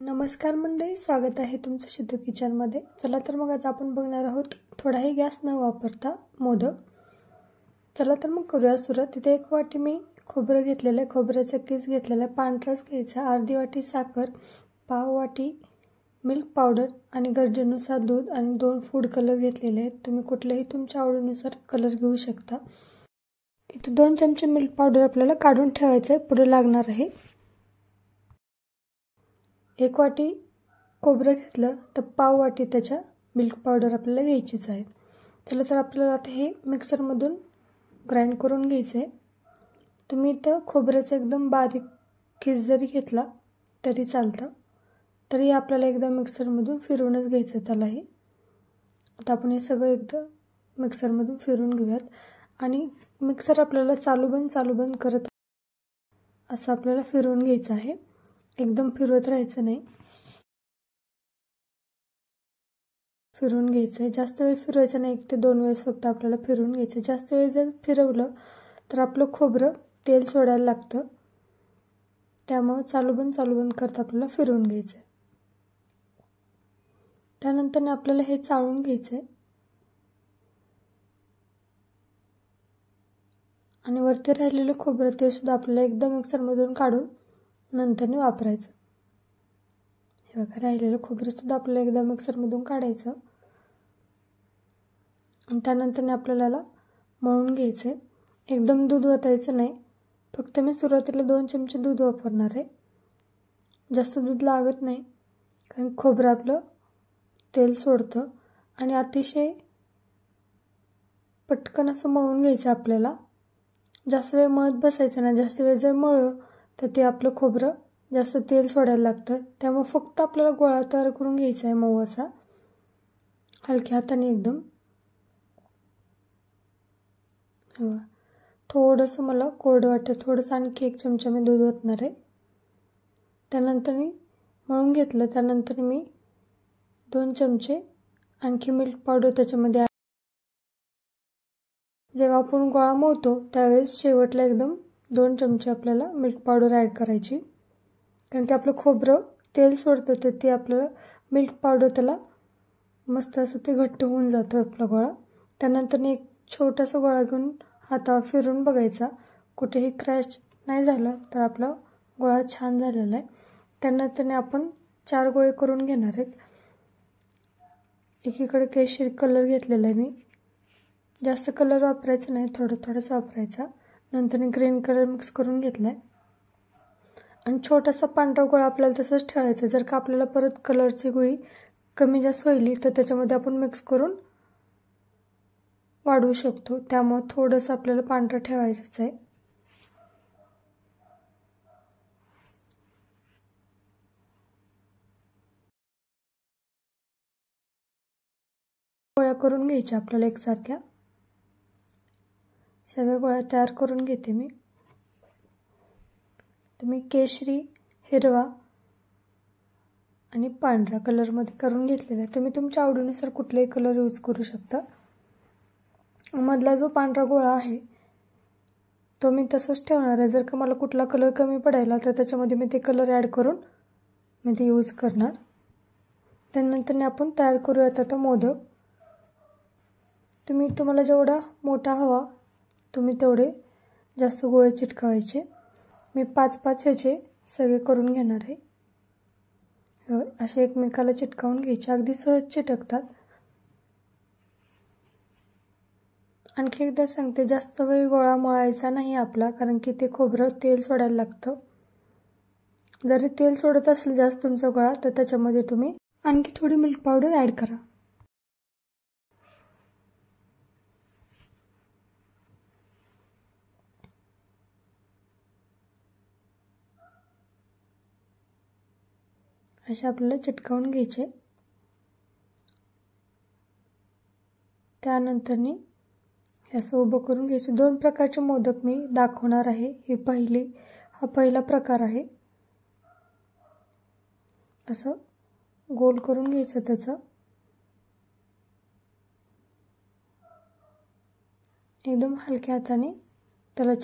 नमस्कार मंडळी, स्वागत आहे तुमचं सिद्धू किचनमध्ये. चला तर मग आज आपण बघणार आहोत थोडाही गॅस न वापरता मोदक. चला तर मग करूया सुरुवात. इथे 1 वाटी मी खोबरं घेतलेलं आहे, खोबऱ्याचा किस घेतलेला आहे, पांढराच घ्यायचा, अर्धी वाटी साखर, पाव वाटी मिल्क पावडर आणि गरजेनुसार दूध आणि 2 फूड कलर घेतलेले आहेत. तुम्ही कुठलेही तुमच्या आवडीनुसार कलर घेऊ शकता. इथे 2 चमचे मिल्क पावडर आपल्याला काढून ठेवायचं आहे, पुढे लागणार आहे. 1 वाटी खोबरं घेतलं तर पाव वाटी त्याच्या मिल्क पावडर आपल्याला घ्यायचीच आहे. चला तर आपल्याला आता हे मिक्सरमधून ग्राइंड करून घ्यायचं आहे. तुम्ही इथं खोबऱ्याचा एकदम बारीक खिस जरी घेतला तरी चालतं, तरी आपल्याला एकदा मिक्सरमधून फिरवूनच घ्यायचं त्याला. हे आता आपण हे सगळं एकदा मिक्सरमधून फिरवून घेऊयात आणि मिक्सर आपल्याला चालू बंद करत असं आपल्याला फिरवून घ्यायचं आहे. एकदम फिरवत राहायचं नाही, फिरवून घ्यायचं आहे. जास्त वेळ फिरवायचं नाही, 1 ते 2 वेळेस फक्त आपल्याला फिरवून घ्यायचं. जास्त वेळ जर फिरवलं तर आपलं खोबरं तेल सोडायला लागतं, त्यामुळे चालू बंद करत आपल्याला फिरवून घ्यायचं आहे. त्यानंतर आपल्याला हे चाळून घ्यायचं आहे आणि वरती राहिलेलं खोबरं ते सुद्धा आपल्याला एकदा मिक्सरमधून काढून नंतरने वापरायचं. हे बघा, राहिलेलं खोबरं सुद्धा आपल्याला एकदा मिक्सरमधून काढायचं आणि त्यानंतर आपल्याला मळून घ्यायचं आहे. एकदम दूध ओतायचं नाही, फक्त मी सुरुवातीला 2 चमचे दूध वापरणार आहे. जास्त दूध लागत नाही, कारण खोबरं आपलं तेल सोडतं आणि अतिशय पटकन असं मळून घ्यायचं आपल्याला. जास्त वेळ मळत बसायचं नाही. जास्त वेळ जर मळलं तर ते आपलं खोबरं जास्त तेल सोडायला लागतं, त्यामुळे फक्त आपल्याला गोळा तयार करून घ्यायचा आहे मऊ असा, हलक्या हाताने एकदम. थोडंसं मला कोरडं वाटतं, थोडंसं आणखी 1 चमचा मी दूध ओतणार आहे. त्यानंतर मी मळून घेतलं. त्यानंतर मी 2 चमचे आणखी मिल्क पावडर त्याच्यामध्ये जेव्हा आपण गोळा मळतो त्यावेळेस शेवटला एकदम 2 चमचे आपल्याला मिल्क पावडर ॲड करायची, कारण ते आपलं खोबरं तेल सोडतं तर ते आपल्याला मिल्क पावडर त्याला मस्त असं ते घट्ट होऊन जातं आपला गोळा. त्यानंतर एक छोटासा गोळा घेऊन हातावर फिरून बघायचा, कुठेही क्रॅश नाही झालं तर आपला गोळा छान झालेला आहे. त्यानंतर आपण 4 गोळे करून घेणार आहेत. एकीकडे केशरी कलर घेतलेला आहे मी, जास्त कलर वापरायचा नाही, थोडासा वापरायचा. नंतर ग्रीन कलर मिक्स करून घेतला आहे आणि छोटासा पांढरा गोळा आपल्याला तसंच ठेवायचा. जर का आपल्याला परत कलरची गोळी कमी जास्त होईल तर त्याच्यामध्ये आपण मिक्स करून वाढवू शकतो, त्यामुळे थोडंसं आपल्याला पांढरं ठेवायचंच आहे. गोळ्या करून घ्यायच्या आपल्याला एकसारख्या. सगळ्या गोळ्या तयार करून घेते मी. तुम्ही केशरी, हिरवा आणि पांढरा कलरमध्ये करून घेतलेला आहे. तुम्ही तुमच्या आवडीनुसार कुठलेही कलर यूज करू शकता. मधला जो पांढरा गोळा आहे तो मी तसंच ठेवणार आहे. जर का मला कुठला कलर कमी पडायला तर त्याच्यामध्ये मी ते कलर ॲड करून मी ते यूज करणार. त्यानंतर आपण तयार करूयात आता मोदक. तुम्हाला जेवढा मोठा हवा तुम्ही तेवढे जास्त गोळे चिटकवायचे. मी 5-5 ह्याचे सगळे करून घेणार आहे. असे एकमेकाला चिटकावून घ्यायचे, अगदी सहज चिटकतात. आणखी एकदा सांगते, जास्त वेळ गोळा मळायचा नाही आपला, कारण की ते खोबरं तेल सोडायला लागतं. जरी तेल सोडत असेल जास्त तुमचा गोळा तर त्याच्यामध्ये तुम्ही आणखी थोडी मिल्क पावडर ॲड करा. असे आपल्याला चिटकावून घ्यायचे. त्यानंतर हे असं उभं करून घ्यायचे. 2 प्रकारचे मोदक मी दाखवणार आहे. हा पहिला प्रकार आहे. असं गोल करून घ्यायचं त्याचं, एकदम हलक्या हाताने त्याला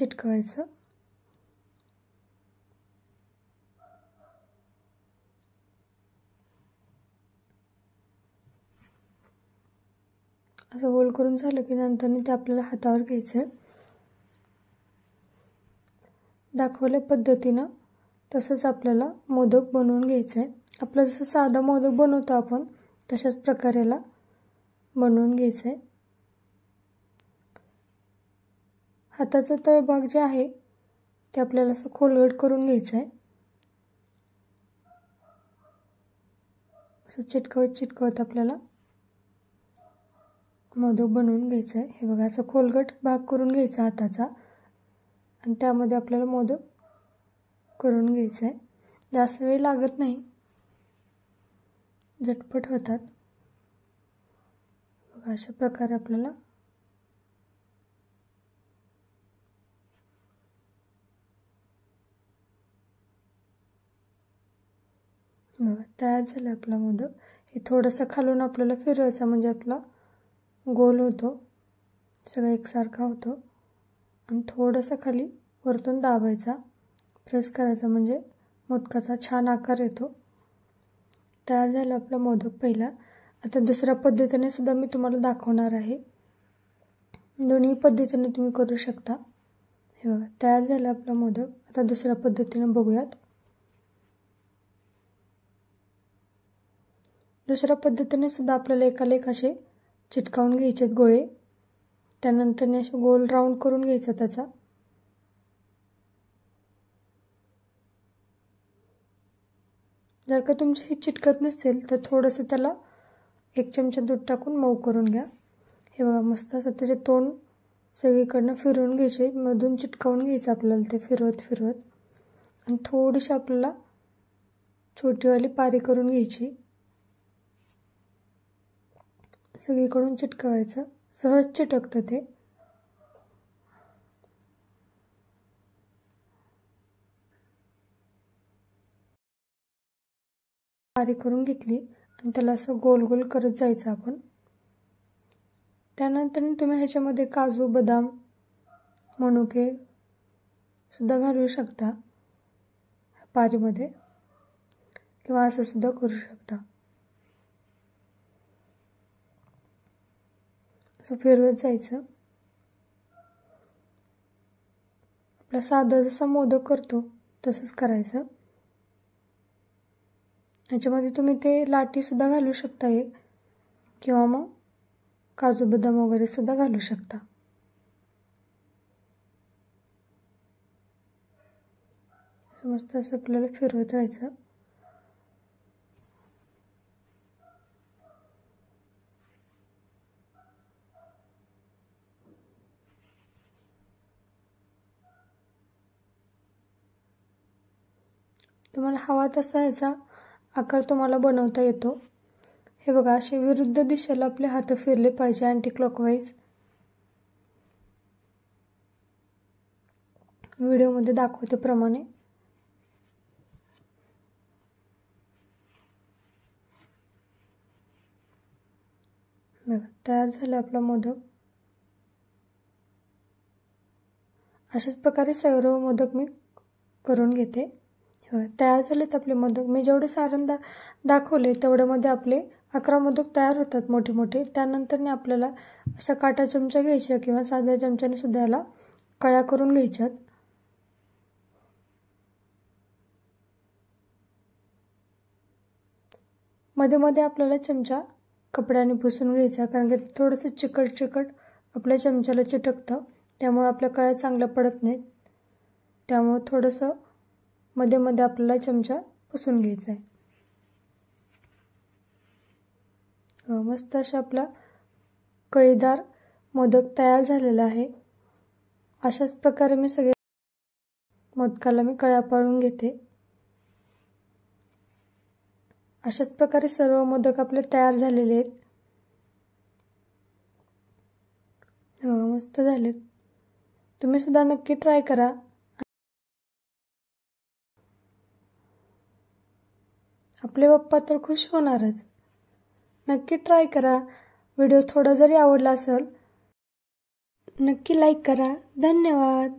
असं गोल करून झालं की नंतर ते आपल्याला हातावर घ्यायचं आहे. दाखवल्या पद्धतीनं तसंच आपल्याला मोदक बनवून घ्यायचं आहे. आपलं जसं साधा मोदक बनवतो आपण तशाच प्रकारेला बनवून घ्यायचं आहे. हाताचा तळभाग जे आहे ते आपल्याला असं खोलगट करून घ्यायचं आहे. असं चिटकवत आपल्याला मोदक बनवून घ्यायचं आहे. हे बघा असं खोलगट भाग करून घ्यायचा हाताचा आणि त्यामध्ये आपल्याला मोदक करून घ्यायचं आहे. जास्त वेळ लागत नाही, झटपट होतात. बघा अशा प्रकारे आपल्याला बघा तयार झालं आपला मोदक. हे थोडंसं खालून आपल्याला फिरवायचं म्हणजे आपला गोल होतो, सगळं एकसारखा होतो आणि थोडंसं खाली वरतून दाबायचा, प्रेस करायचा म्हणजे मोदकाचा छान आकार येतो. तयार झाला आपला मोदक पहिला. आता दुसऱ्या पद्धतीने सुद्धा मी तुम्हाला दाखवणार आहे. दोन्ही पद्धतीने तुम्ही करू शकता. हे बघा तयार झाला आपला मोदक. आता दुसऱ्या पद्धतीने बघूयात. दुसऱ्या पद्धतीने सुद्धा आपल्याला एकाला एक असे चिटकावून घ्यायचे गोळे. त्यानंतर असे गोल राऊंड करून घ्यायचा त्याचा. जर का तुमचे हे चिटकत नसेल तर थोडंसं त्याला 1 चमचा दूध टाकून मऊ करून घ्या. हे बघा मस्त असं त्याचे तोंड सगळीकडनं फिरवून घ्यायचे, मधून चिटकावून घ्यायचं आपल्याला ते फिरवत आणि थोडीशी आपल्याला छोटीवाली पारी करून घ्यायची. सगळीकडून चिटकवायचं, सहज चिटकतं ते. पारी करून घेतली आणि त्याला असं गोल गोल करत जायचं आपण. त्यानंतर तुम्ही ह्याच्यामध्ये काजू, बदाम, मनुके सुद्धा घालू शकता पारीमध्ये किंवा असं सुद्धा करू शकता. असं फिरवत जायचं. आपला साधा जसा मोदक करतो तसंच करायचं. ह्याच्यामध्ये तुम्ही ते लाटी सुद्धा घालू शकता किंवा मग काजू बदाम वगैरे सुद्धा घालू शकता. मस्त असं आपल्याला फिरवत राहायचं. तुम्हाला हवा तसा ह्याचा आकार तुम्हाला बनवता येतो. हे बघा असे विरुद्ध दिशेला आपले हात फिरले पाहिजे, अँटी क्लॉकवाईज. व्हिडिओमध्ये दाखवतेप्रमाणे. बघा तयार झाला आपला मोदक. अशाच प्रकारे सर्व मोदक मी करून घेते. तयार झालेत आपले मोदक. मी जेवढे सारण दाखवले तेवढ्यामध्ये आपले 11 मोदक तयार होतात मोठे मोठे. त्यानंतर आपल्याला अशा काटा चमचा घ्यायच्या किंवा साध्या चमच्याने सुद्धा याला कळ्या करून घ्यायच्यात. मध्ये मध्ये आपल्याला चमचा कपड्याने पुसून घ्यायचा, कारण की थोडंसं चिकट आपल्या चमच्याला चिटकतं, त्यामुळे आपल्या कळ्या चांगल्या पडत नाहीत. त्यामुळे थोडंसं मध्ये मध्ये आपल्याला चमचा पुसून घ्यायचा आहे. मस्त अशा आपला कळीदार मोदक तयार झालेला आहे. अशाच प्रकारे मी सगळे मोदकाला मी कळ्या पाडून घेते. अशाच प्रकारे सर्व मोदक आपले तयार झालेले आहेत. मस्त झालेत. तुम्ही सुद्धा नक्की ट्राय करा. आपले पप्पा तर खुश होणारच. नक्की ट्राय करा. व्हिडिओ थोडा जरी आवडला असेल नक्की लाईक करा. धन्यवाद.